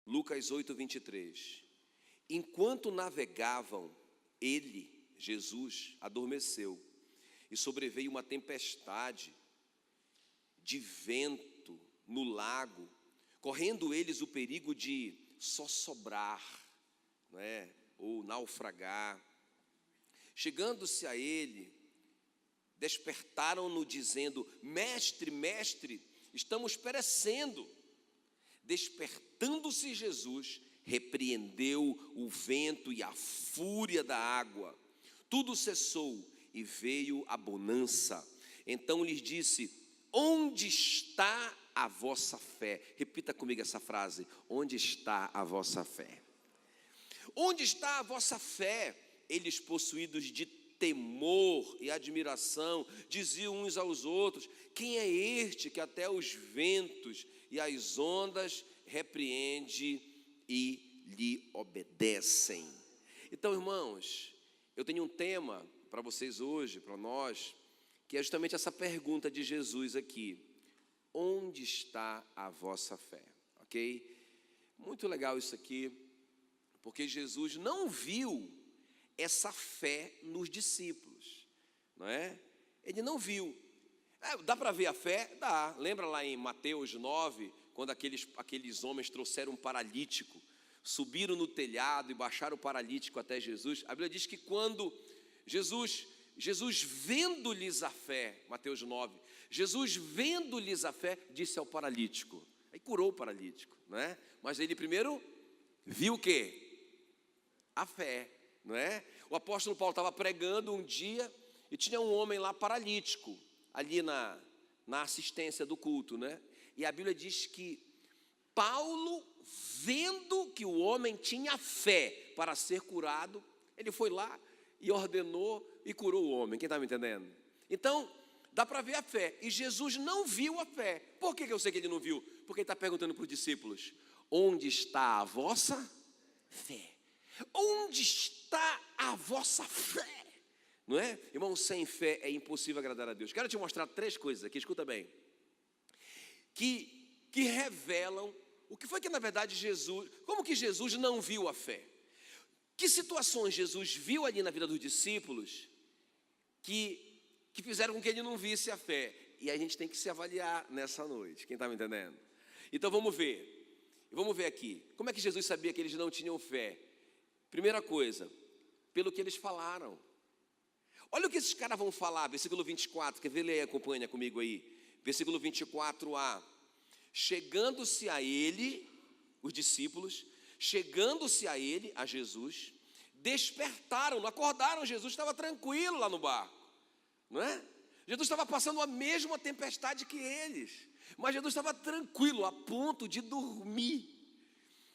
Lucas 8, 23. Enquanto navegavam, ele, Jesus, adormeceu, e sobreveio uma tempestade de vento no lago, correndo eles o perigo de sossobrar, não é? Ou naufragar. Chegando-se a ele, despertaram-no dizendo: mestre, mestre, estamos perecendo. Despertando-se Jesus, repreendeu o vento e a fúria da água. Tudo cessou e veio a bonança. Então lhes disse: onde está a vossa fé? Repita comigo essa frase: onde está a vossa fé? Onde está a vossa fé? Eles, possuídos de temor e admiração, diziam uns aos outros: quem é este que até os ventos e as ondas repreende e lhe obedecem? Então, irmãos, eu tenho um tema para vocês hoje, para nós, que é justamente essa pergunta de Jesus aqui: onde está a vossa fé? Ok? Muito legal isso aqui, porque Jesus não viu essa fé nos discípulos, não é? Ele não viu. Dá para ver a fé? Dá. Lembra lá em Mateus 9, quando aqueles homens trouxeram um paralítico, subiram no telhado e baixaram o paralítico até Jesus? A Bíblia diz que quando Jesus vendo-lhes a fé, Mateus 9, Jesus vendo-lhes a fé, disse ao paralítico, aí curou o paralítico, não é? Mas ele primeiro viu o quê? A fé, não é? O apóstolo Paulo estava pregando um dia e tinha um homem lá paralítico, ali na assistência do culto, né? E a Bíblia diz que Paulo, vendo que o homem tinha fé para ser curado, ele foi lá e ordenou e curou o homem. Quem está me entendendo? Então, dá para ver a fé. E Jesus não viu a fé. Por que eu sei que ele não viu? Porque ele está perguntando para os discípulos: onde está a vossa fé? Onde está a vossa fé? Não é? Irmão, sem fé é impossível agradar a Deus. Quero te mostrar 3 coisas aqui, escuta bem, que revelam o que foi que na verdade Jesus, como que Jesus não viu a fé. Que situações Jesus viu ali na vida dos discípulos que fizeram com que ele não visse a fé. E a gente tem que se avaliar nessa noite. Quem está me entendendo? Então vamos ver aqui. Como é que Jesus sabia que eles não tinham fé? Primeira coisa, pelo que eles falaram. Olha o que esses caras vão falar, versículo 24, quer ver? Leia, acompanha comigo aí. Versículo 24a. Chegando-se a ele, os discípulos, chegando-se a ele, a Jesus, despertaram, acordaram. Jesus estava tranquilo lá no barco, não é? Jesus estava passando a mesma tempestade que eles, mas Jesus estava tranquilo, a ponto de dormir.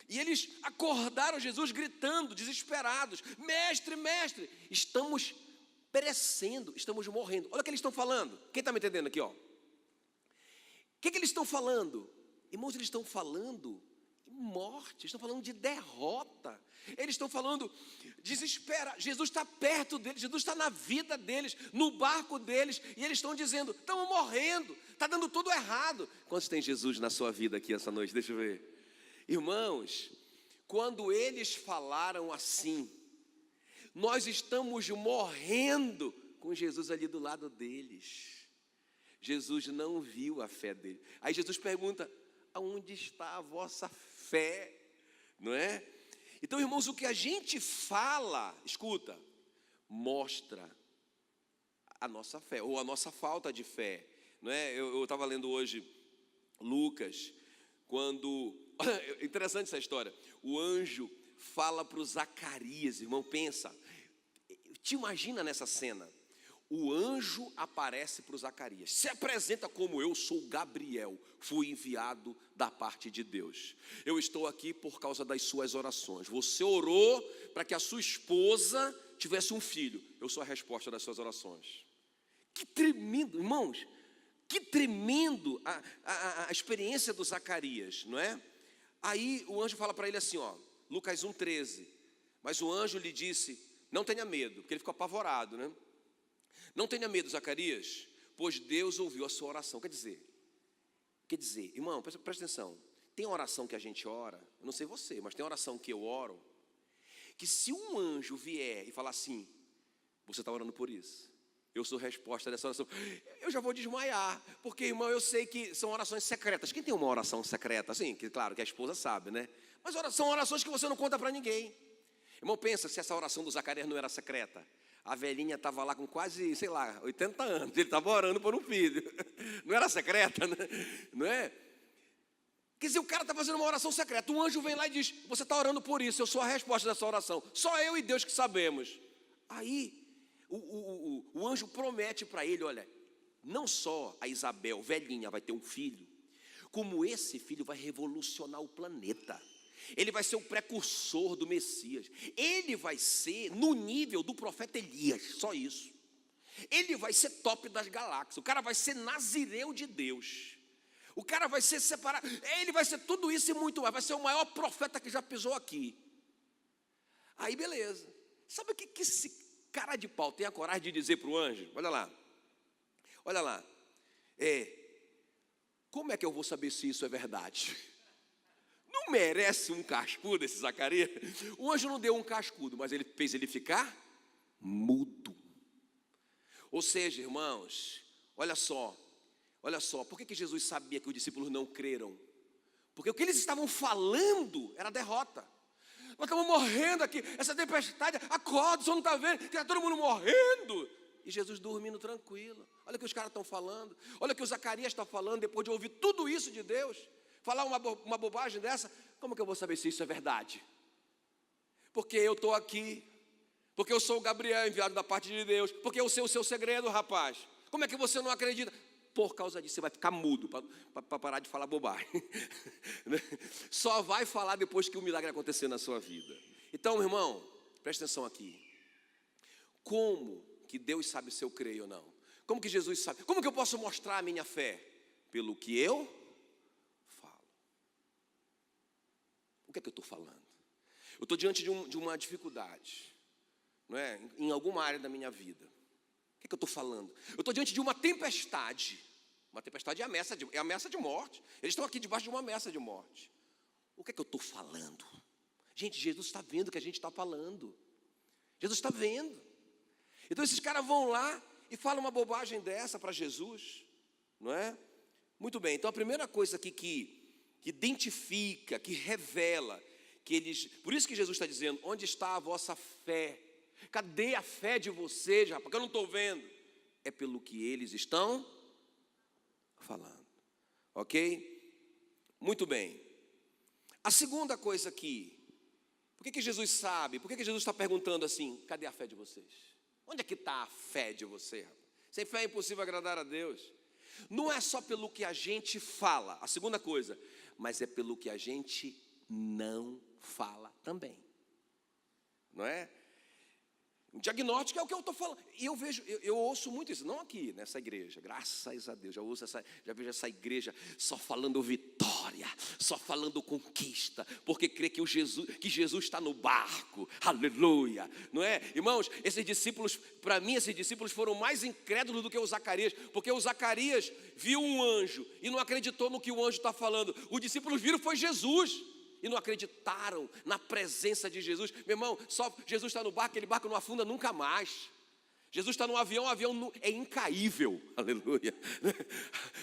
E eles acordaram Jesus gritando, desesperados: mestre, mestre, estamos perecendo, estamos morrendo. Olha o que eles estão falando. Quem está me entendendo aqui, ó? O que eles estão falando? Irmãos, eles estão falando de morte, estão falando de derrota. Eles estão falando, desespera. Jesus está perto deles, Jesus está na vida deles, no barco deles, e eles estão dizendo: estamos morrendo, está dando tudo errado. Quantos tem Jesus na sua vida aqui essa noite? Deixa eu ver. Irmãos, quando eles falaram assim, nós estamos morrendo com Jesus ali do lado deles. Jesus não viu a fé dele. Aí Jesus pergunta: aonde está a vossa fé? Não é? Então, irmãos, o que a gente fala, escuta, mostra a nossa fé, ou a nossa falta de fé, não é? Eu estava lendo hoje Lucas, quando, interessante essa história, o anjo fala para o Zacarias, irmão, pensa, te imagina nessa cena, o anjo aparece para o Zacarias, se apresenta como: eu sou Gabriel, fui enviado da parte de Deus. Eu estou aqui por causa das suas orações. Você orou para que a sua esposa tivesse um filho. Eu sou a resposta das suas orações. Que tremendo, irmãos, que tremendo a experiência do Zacarias, não é? Aí o anjo fala para ele assim, ó, Lucas 1,13. Mas o anjo lhe disse: não tenha medo, porque ele ficou apavorado, né? Não tenha medo, Zacarias, pois Deus ouviu a sua oração. Quer dizer, irmão, presta atenção. Tem oração que a gente ora, eu não sei você, mas tem oração que eu oro, que se um anjo vier e falar assim, você está orando por isso, eu sou resposta dessa oração, eu já vou desmaiar, porque, irmão, eu sei que são orações secretas. Quem tem uma oração secreta? Assim, que claro que a esposa sabe, né? Mas são orações que você não conta para ninguém. Irmão, pensa se essa oração do Zacarias não era secreta. A velhinha estava lá com quase, 80 anos, ele estava orando por um filho. Não era secreta, né? Não é? Quer dizer, o cara está fazendo uma oração secreta, um anjo vem lá e diz, você está orando por isso, eu sou a resposta dessa oração, só eu e Deus que sabemos. Aí, o anjo promete para ele, olha, não só a Isabel, velhinha, vai ter um filho, como esse filho vai revolucionar o planeta. Ele vai ser o precursor do Messias. Ele vai ser no nível do profeta Elias, só isso. Ele vai ser top das galáxias. O cara vai ser nazireu de Deus. O cara vai ser separado. Ele vai ser tudo isso e muito mais. Vai ser o maior profeta que já pisou aqui. Aí beleza. Sabe o que esse cara de pau tem a coragem de dizer para o anjo? Olha lá. Olha lá. Como é que eu vou saber se isso é verdade? Não merece um cascudo esse Zacarias? O anjo não deu um cascudo, mas ele fez ele ficar mudo. Ou seja, irmãos, olha só, por que Jesus sabia que os discípulos não creram? Porque o que eles estavam falando era derrota. Nós estamos morrendo aqui, essa tempestade, acorda, o senhor não está vendo, está todo mundo morrendo. E Jesus dormindo tranquilo. Olha o que os caras estão falando, olha o que o Zacarias está falando, depois de ouvir tudo isso de Deus. Falar uma bobagem dessa, como que eu vou saber se isso é verdade? Porque eu estou aqui, porque eu sou o Gabriel, enviado da parte de Deus, porque eu sei o seu segredo, rapaz. Como é que você não acredita? Por causa disso, você vai ficar mudo, para parar de falar bobagem. Só vai falar depois que o milagre acontecer na sua vida. Então, meu irmão, presta atenção aqui. Como que Deus sabe se eu creio ou não? Como que Jesus sabe? Como que eu posso mostrar a minha fé? Pelo que eu falo. O que é que eu estou falando? Eu estou diante de uma dificuldade, não é? Em alguma área da minha vida. O que é que eu estou falando? Eu estou diante de uma tempestade. Uma tempestade é ameaça de morte. Eles estão aqui debaixo de uma ameaça de morte. O que é que eu estou falando? Gente, Jesus está vendo o que a gente está falando. Jesus está vendo. Então esses caras vão lá e falam uma bobagem dessa para Jesus, não é? Muito bem, então a primeira coisa aqui que identifica, que revela, que eles, por isso que Jesus está dizendo, onde está a vossa fé? Cadê a fé de vocês, rapaz? Porque eu não estou vendo. É pelo que eles estão falando, ok? Muito bem. A segunda coisa aqui, por que Jesus sabe? Por que Jesus está perguntando assim, cadê a fé de vocês? Onde é que está a fé de você, rapaz? Sem fé é impossível agradar a Deus. Não é só pelo que a gente fala, a segunda coisa, mas é pelo que a gente não fala também, não é? O diagnóstico é o que eu estou falando. E eu ouço muito isso, não aqui nessa igreja, graças a Deus, já vejo essa igreja só falando vitória, só falando conquista, porque crê que Jesus está no barco, aleluia, não é? Irmãos, esses discípulos, para mim, esses discípulos foram mais incrédulos do que o Zacarias, porque o Zacarias viu um anjo e não acreditou no que o anjo está falando. Os discípulos viram foi Jesus e não acreditaram na presença de Jesus. Meu irmão, só Jesus está no barco, aquele barco não afunda nunca mais. Jesus está no avião, o avião é incaível, aleluia.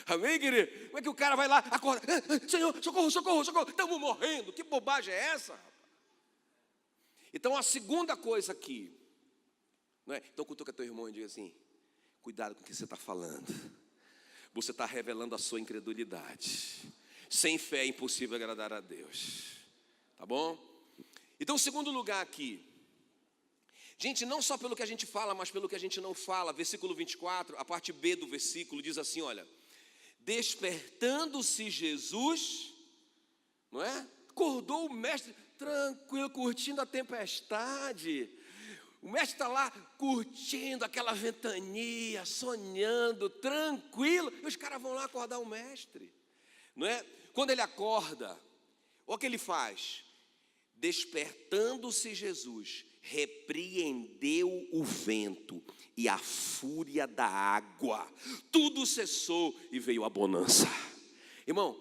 Amém, querido? Como é que o cara vai lá, acorda, Senhor, socorro, socorro, socorro, estamos morrendo, que bobagem é essa? Então a segunda coisa aqui, não é? Então cutuca teu irmão e diga assim, cuidado com o que você está falando, você está revelando a sua incredulidade. Sem fé é impossível agradar a Deus, tá bom? Então, segundo lugar aqui, gente, não só pelo que a gente fala, mas pelo que a gente não fala, versículo 24, a parte B do versículo diz assim, olha, despertando-se Jesus, não é? Acordou o mestre, tranquilo, curtindo a tempestade. O mestre está lá curtindo aquela ventania, sonhando, tranquilo, e os caras vão lá acordar o mestre, não é? Quando ele acorda, o que ele faz? Despertando-se Jesus, repreendeu o vento e a fúria da água, tudo cessou e veio a bonança. Irmão,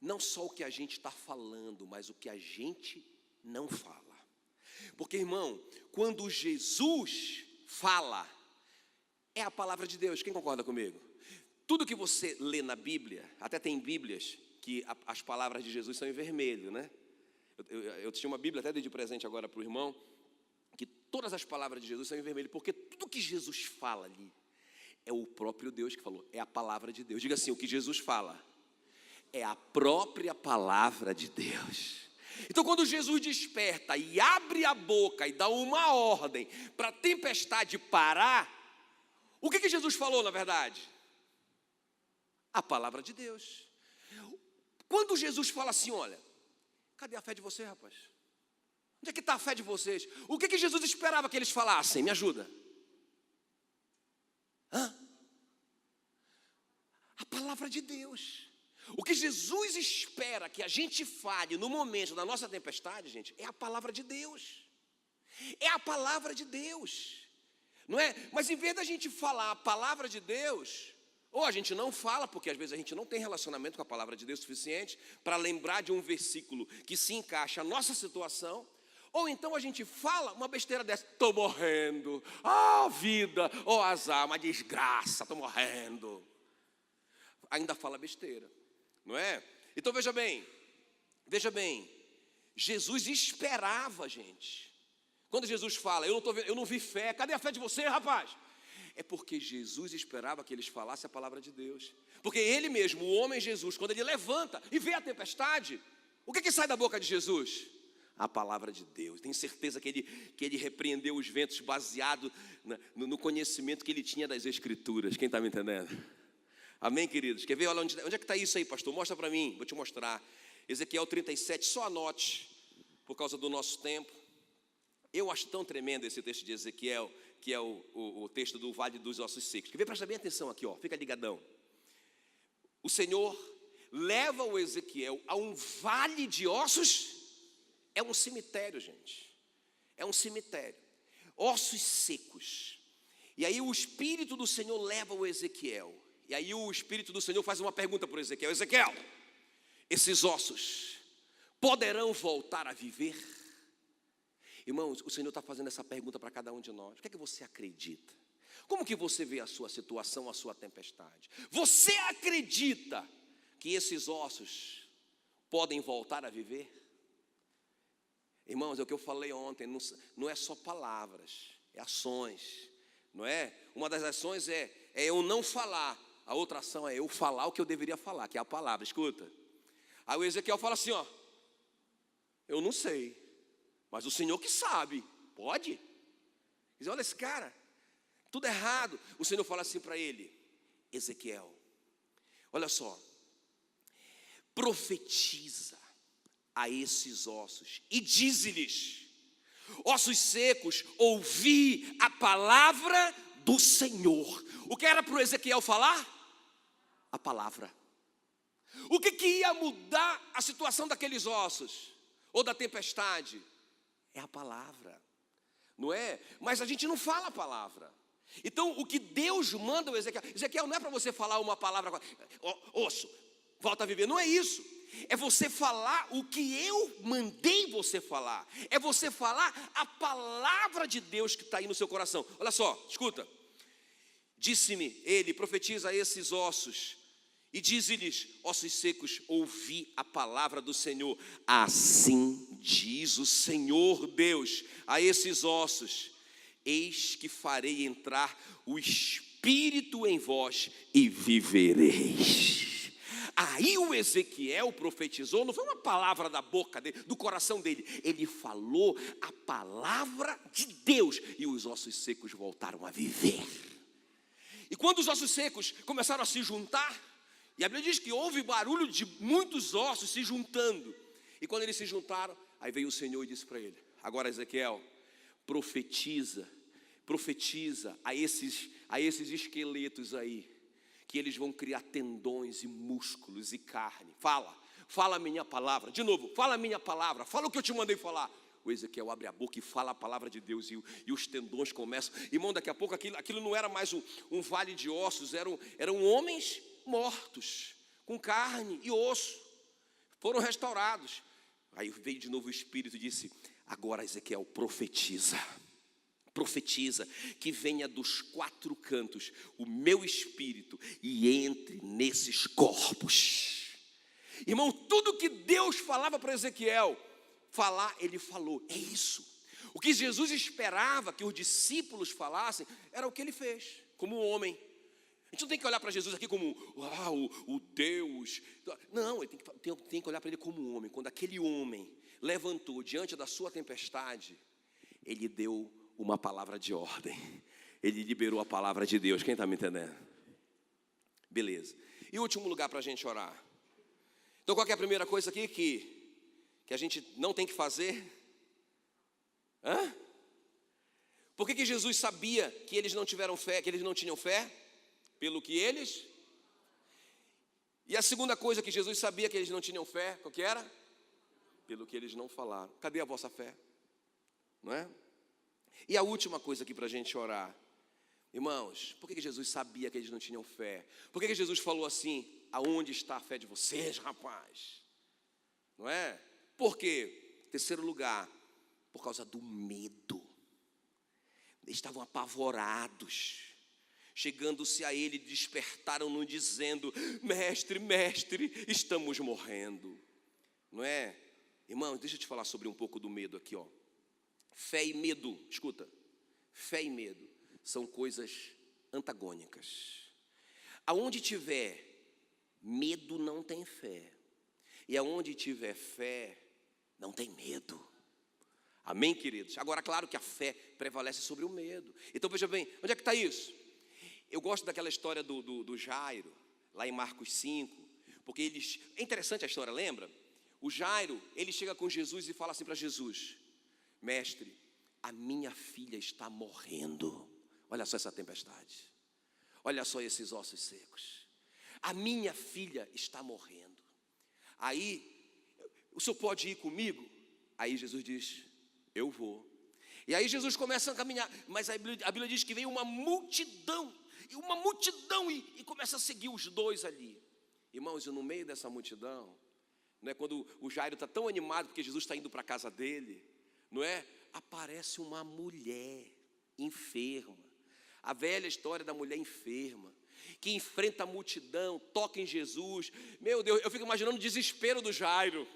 não só o que a gente está falando, mas o que a gente não fala. Porque, irmão, quando Jesus fala, é a palavra de Deus. Quem concorda comigo? Tudo que você lê na Bíblia, até tem Bíblias que as palavras de Jesus são em vermelho, né? Eu tinha uma Bíblia, até dei de presente agora para o irmão, que todas as palavras de Jesus são em vermelho, porque tudo que Jesus fala ali é o próprio Deus que falou, é a palavra de Deus. Diga assim, o que Jesus fala é a própria palavra de Deus. Então, quando Jesus desperta e abre a boca e dá uma ordem para a tempestade parar, o que Jesus falou, na verdade? A palavra de Deus. Quando Jesus fala assim, olha, cadê a fé de vocês, rapaz? Onde é que está a fé de vocês? O que Jesus esperava que eles falassem? Me ajuda. A palavra de Deus. O que Jesus espera que a gente fale no momento da nossa tempestade, gente, é a palavra de Deus. É a palavra de Deus. Não é? Mas em vez da gente falar a palavra de Deus, ou a gente não fala, porque às vezes a gente não tem relacionamento com a palavra de Deus suficiente para lembrar de um versículo que se encaixa na nossa situação, ou então a gente fala uma besteira dessa, estou morrendo, vida, azar, uma desgraça, estou morrendo. Ainda fala besteira, não é? Então veja bem, Jesus esperava, gente. Quando Jesus fala, eu não vi fé, cadê a fé de você, rapaz? É porque Jesus esperava que eles falassem a palavra de Deus. Porque ele mesmo, o homem Jesus, quando ele levanta e vê a tempestade, o que sai da boca de Jesus? A palavra de Deus. Tenho certeza que ele repreendeu os ventos baseado no conhecimento que ele tinha das Escrituras. Quem está me entendendo? Amém, queridos? Quer ver? Olha, onde é que está isso aí, pastor? Mostra para mim, vou te mostrar. Ezequiel 37, só anote, por causa do nosso tempo. Eu acho tão tremendo esse texto de Ezequiel, que é o texto do Vale dos Ossos Secos. Quer ver? Presta bem atenção aqui, fica ligadão. O Senhor leva o Ezequiel a um vale de ossos. É um cemitério, gente. É um cemitério. Ossos secos. E aí o Espírito do Senhor leva o Ezequiel. E aí o Espírito do Senhor faz uma pergunta para o Ezequiel. Ezequiel, esses ossos poderão voltar a viver? Irmãos, o Senhor está fazendo essa pergunta para cada um de nós. O que é que você acredita? Como que você vê a sua situação, a sua tempestade? Você acredita que esses ossos podem voltar a viver? Irmãos, é o que eu falei ontem, não é só palavras, é ações, não é? Uma das ações é eu não falar, a outra ação é eu falar o que eu deveria falar, que é a palavra, escuta. Aí o Ezequiel fala assim, eu não sei, mas o Senhor que sabe, pode? Diz, olha esse cara, tudo errado. O Senhor fala assim para ele, Ezequiel, olha só, profetiza a esses ossos e dize-lhes, ossos secos, ouvi a palavra do Senhor. O que era para o Ezequiel falar? A palavra. O que ia mudar a situação daqueles ossos, ou da tempestade? É a palavra, não é? Mas a gente não fala a palavra. Então o que Deus manda ao Ezequiel não é para você falar uma palavra, osso, volta a viver, não é isso. É você falar o que eu mandei você falar. É você falar a palavra de Deus que está aí no seu coração. Olha só, escuta. Disse-me ele, profetiza a esses ossos e diz-lhes, ossos secos, ouvi a palavra do Senhor. Assim diz o Senhor Deus a esses ossos, eis que farei entrar o Espírito em vós e vivereis. Aí o Ezequiel profetizou, não foi uma palavra da boca dele, do coração dele, ele falou a palavra de Deus e os ossos secos voltaram a viver. E quando os ossos secos começaram a se juntar, e a Bíblia diz que houve barulho de muitos ossos se juntando, e quando eles se juntaram, aí veio o Senhor e disse para ele, agora Ezequiel, profetiza a esses esqueletos aí, que eles vão criar tendões e músculos e carne. Fala a minha palavra. De novo, fala a minha palavra. Fala o que eu te mandei falar. O Ezequiel abre a boca e fala a palavra de Deus e os tendões começam. Irmão, daqui a pouco aquilo não era mais um vale de ossos, eram homens mortos, com carne e osso. Foram restaurados. Aí veio de novo o Espírito e disse: agora Ezequiel, profetiza, que venha dos 4 cantos o meu Espírito e entre nesses corpos. Irmão, tudo que Deus falava para Ezequiel falar, ele falou. É isso. O que Jesus esperava que os discípulos falassem era o que ele fez, como um homem. A gente não tem que olhar para Jesus aqui como o Deus. Não, tem que olhar para ele como um homem. Quando aquele homem levantou diante da sua tempestade, ele deu uma palavra de ordem. Ele liberou a palavra de Deus. Quem está me entendendo? Beleza. E o último lugar para a gente orar. Então qual que é a primeira coisa aqui que a gente não tem que fazer? Por que Jesus sabia que eles não tiveram fé, que eles não tinham fé? Pelo que eles. E a segunda coisa que Jesus sabia que eles não tinham fé, qual que era? Pelo que eles não falaram. Cadê a vossa fé? Não é? E a última coisa aqui para a gente orar. Irmãos, por que Jesus sabia que eles não tinham fé? Por que Jesus falou assim: aonde está a fé de vocês, rapaz? Não é? Por quê? Terceiro lugar, por causa do medo. Eles estavam apavorados. Chegando-se a ele, despertaram-no dizendo: mestre, mestre, estamos morrendo. Não é? Irmão, deixa eu te falar sobre um pouco do medo aqui, ó. Fé e medo, escuta. Fé e medo são coisas antagônicas. Aonde tiver medo não tem fé. E aonde tiver fé não tem medo. Amém, queridos? Agora, claro que a fé prevalece sobre o medo. Então veja bem, onde é que está isso? Eu gosto daquela história do Jairo, lá em Marcos 5, porque é interessante a história, lembra? O Jairo, ele chega com Jesus e fala assim para Jesus: mestre, a minha filha está morrendo. Olha só essa tempestade. Olha só esses ossos secos. A minha filha está morrendo. Aí, o senhor pode ir comigo? Aí Jesus diz: eu vou. E aí Jesus começa a caminhar, mas a Bíblia diz que veio uma multidão, e começa a seguir os dois ali. Irmãos, e no meio dessa multidão, não é, quando o Jairo está tão animado porque Jesus está indo para a casa dele, não é? Aparece uma mulher enferma. A velha história da mulher enferma, que enfrenta a multidão, toca em Jesus. Meu Deus, eu fico imaginando o desespero do Jairo.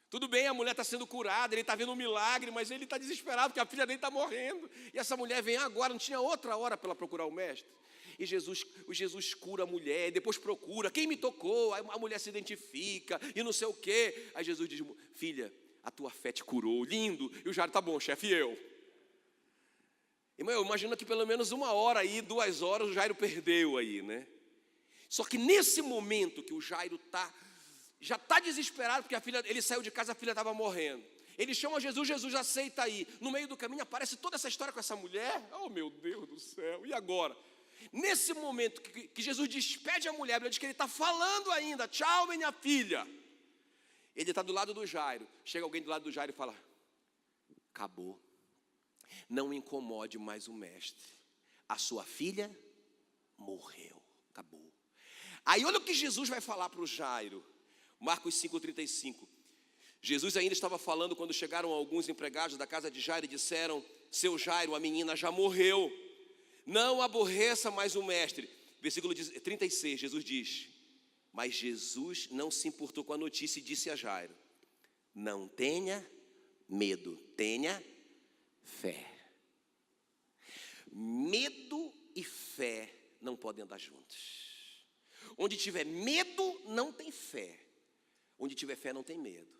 Tudo bem, a mulher está sendo curada, ele está vendo um milagre, mas ele está desesperado porque a filha dele está morrendo. E essa mulher vem agora, não tinha outra hora para ela procurar o mestre. E Jesus cura a mulher, depois procura, quem me tocou? Aí a mulher se identifica, e não sei o quê. Aí Jesus diz: filha, a tua fé te curou, lindo. E o Jairo: tá bom, chefe, eu. Irmão, eu imagino que pelo menos 1 hora aí, 2 horas, o Jairo perdeu aí, né? Só que nesse momento que o Jairo já está desesperado, porque ele saiu de casa, a filha estava morrendo. Ele chama Jesus, Jesus aceita aí. No meio do caminho aparece toda essa história com essa mulher. Oh, meu Deus do céu, e agora? Nesse momento que Jesus despede a mulher, ele diz que ele está falando ainda: tchau, minha filha. Ele está do lado do Jairo. Chega alguém do lado do Jairo e fala: acabou. Não incomode mais o mestre. A sua filha morreu. Acabou. Aí olha o que Jesus vai falar para o Jairo. Marcos 5,35. Jesus ainda estava falando quando chegaram alguns empregados da casa de Jairo e disseram: seu Jairo, a menina já morreu. Não aborreça mais o mestre. Versículo 36, Jesus diz: mas Jesus não se importou com a notícia e disse a Jairo: não tenha medo, tenha fé. Medo e fé não podem andar juntos. Onde tiver medo, não tem fé. Onde tiver fé, não tem medo.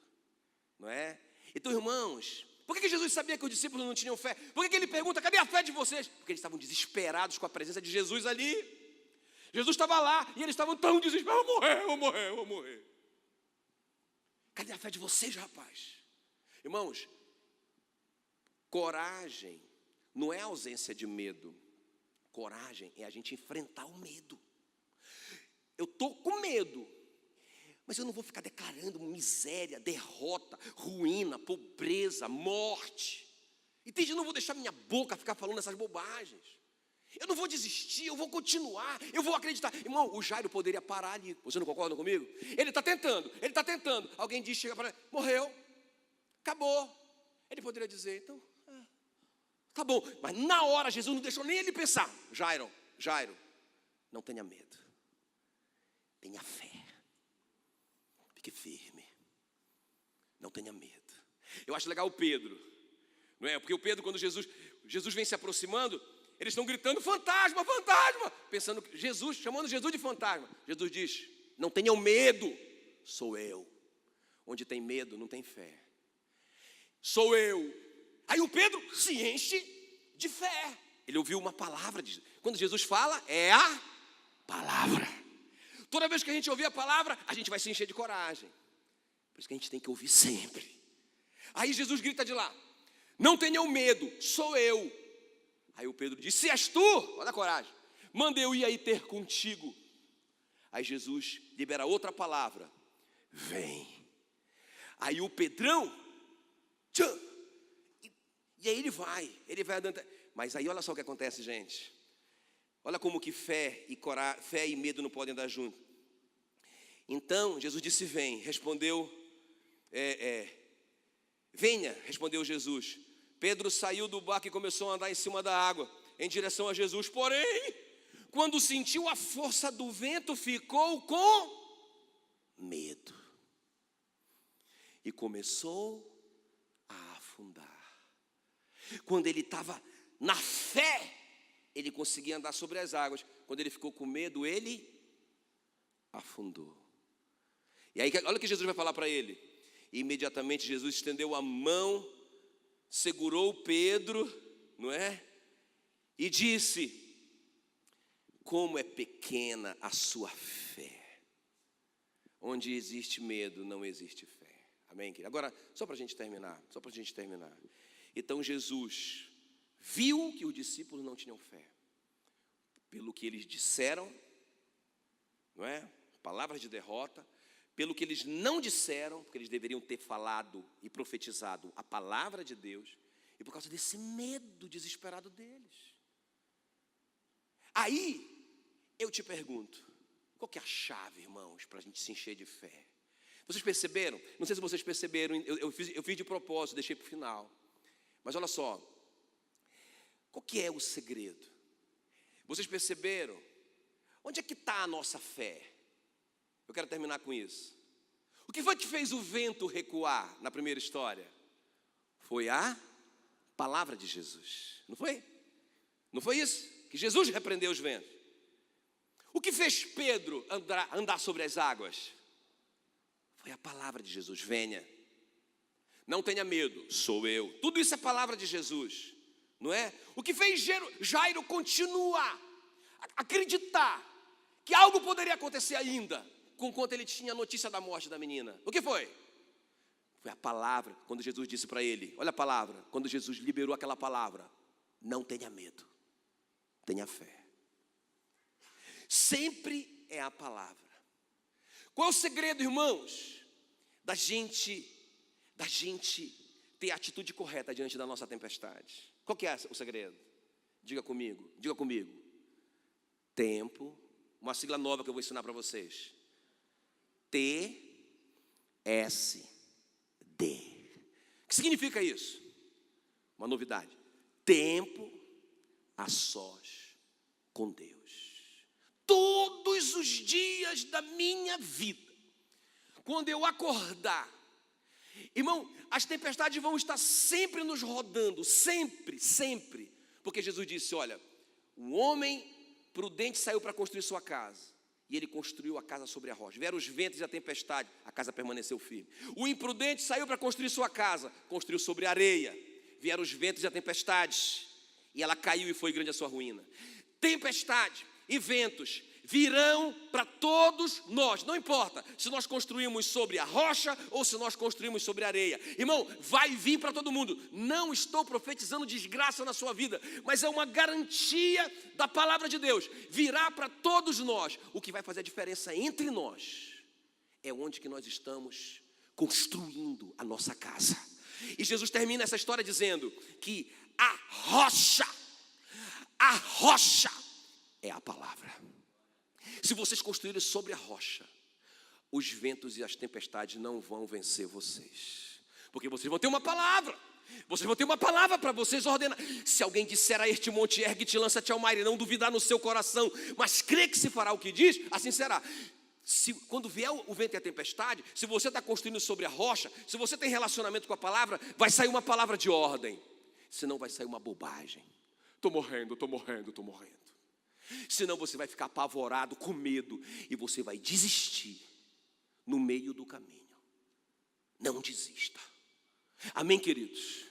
Não é? Então, irmãos, por que Jesus sabia que os discípulos não tinham fé? Por que ele pergunta: cadê a fé de vocês? Porque eles estavam desesperados com a presença de Jesus ali. Jesus estava lá e eles estavam tão desesperados: eu vou morrer. Cadê a fé de vocês, rapaz? Irmãos, coragem não é ausência de medo. Coragem é a gente enfrentar o medo. Eu estou com medo, mas eu não vou ficar declarando miséria, derrota, ruína, pobreza, morte. Entende? Eu não vou deixar minha boca ficar falando essas bobagens. Eu não vou desistir, eu vou continuar, eu vou acreditar. Irmão, o Jairo poderia parar ali. Você não concorda comigo? Ele está tentando. Alguém diz, chega para ele, morreu, acabou. Ele poderia dizer, então, tá bom. Mas na hora, Jesus não deixou nem ele pensar. Jairo, não tenha medo. Tenha fé. Fique firme. Não tenha medo. Eu acho legal o Pedro, não é? Porque o Pedro, quando Jesus vem se aproximando, eles estão gritando, fantasma, fantasma, pensando que chamando Jesus de fantasma. Jesus diz, não tenham medo, sou eu. Onde tem medo, não tem fé. Sou eu. Aí o Pedro se enche de fé. Ele ouviu uma palavra. Quando Jesus fala, é a palavra. Toda vez que a gente ouvir a palavra, a gente vai se encher de coragem. Por isso que a gente tem que ouvir sempre. Aí Jesus grita de lá, não tenham medo, sou eu. Aí o Pedro diz, se és tu, olha a coragem, manda eu ir aí ter contigo. Aí Jesus libera outra palavra, vem. Aí o Pedrão, e aí ele vai andando. Mas aí olha só o que acontece, gente. Olha como que fé e medo não podem andar juntos. Então Jesus disse, vem. Respondeu, venha, respondeu Jesus. Pedro saiu do barco e começou a andar em cima da água, em direção a Jesus. Porém, quando sentiu a força do vento, ficou com medo. E começou a afundar. Quando ele estava na fé, ele conseguia andar sobre as águas. Quando ele ficou com medo, ele afundou. E aí, olha o que Jesus vai falar para ele. E imediatamente Jesus estendeu a mão, segurou Pedro, não é? E disse, como é pequena a sua fé. Onde existe medo, não existe fé. Amém, querido? Agora, só para a gente terminar. Então Jesus viu que os discípulos não tinham fé. Pelo que eles disseram, não é? Palavras de derrota. Pelo que eles não disseram, porque eles deveriam ter falado e profetizado a palavra de Deus, e por causa desse medo desesperado deles. Aí, eu te pergunto, qual que é a chave, irmãos, para a gente se encher de fé? Vocês perceberam? Não sei se vocês perceberam, eu fiz de propósito, deixei para o final. Mas olha só, qual que é o segredo? Vocês perceberam? Onde é que está a nossa fé? Eu quero terminar com isso. O que foi que fez o vento recuar na primeira história? Foi a palavra de Jesus. Não foi? Não foi isso? Que Jesus repreendeu os ventos. O que fez Pedro andar sobre as águas? Foi a palavra de Jesus. Venha. Não tenha medo, sou eu. Tudo isso é palavra de Jesus, não é? O que fez Jairo continuar a acreditar que algo poderia acontecer ainda, enquanto ele tinha a notícia da morte da menina. O que foi? Foi a palavra, quando Jesus disse para ele, olha a palavra, quando Jesus liberou aquela palavra, não tenha medo, tenha fé. Sempre é a palavra. Qual é o segredo, irmãos, da gente ter a atitude correta diante da nossa tempestade? Qual que é o segredo? Diga comigo. Tempo, uma sigla nova que eu vou ensinar para vocês. TSD. O que significa isso? Uma novidade. Tempo a sós com Deus. Todos os dias da minha vida, quando eu acordar, irmão, as tempestades vão estar sempre nos rodando, sempre, porque Jesus disse, olha, o homem prudente saiu para construir sua casa, e ele construiu a casa sobre a rocha. Vieram os ventos e a tempestade, a casa permaneceu firme. O imprudente saiu para construir sua casa, construiu sobre a areia. Vieram os ventos e a tempestade, e ela caiu e foi grande a sua ruína. Tempestade e ventos virão para todos nós, não importa se nós construímos sobre a rocha ou se nós construímos sobre a areia. Irmão, vai vir para todo mundo. Não estou profetizando desgraça na sua vida, mas é uma garantia da palavra de Deus. Virá para todos nós. O que vai fazer a diferença entre nós é onde que nós estamos construindo a nossa casa. E Jesus termina essa história dizendo que a A rocha é a palavra. Se vocês construírem sobre a rocha, os ventos e as tempestades não vão vencer vocês, porque vocês vão ter uma palavra. Vocês vão ter uma palavra para vocês ordenar. Se alguém disser a este monte, ergue-te, lança-te ao mar, e não duvidar no seu coração, mas crê que se fará o que diz, assim será. Quando vier o vento e a tempestade, se você está construindo sobre a rocha, se você tem relacionamento com a palavra, vai sair uma palavra de ordem. Senão vai sair uma bobagem. Estou morrendo. Senão você vai ficar apavorado, com medo, e você vai desistir no meio do caminho. Não desista. Amém, queridos?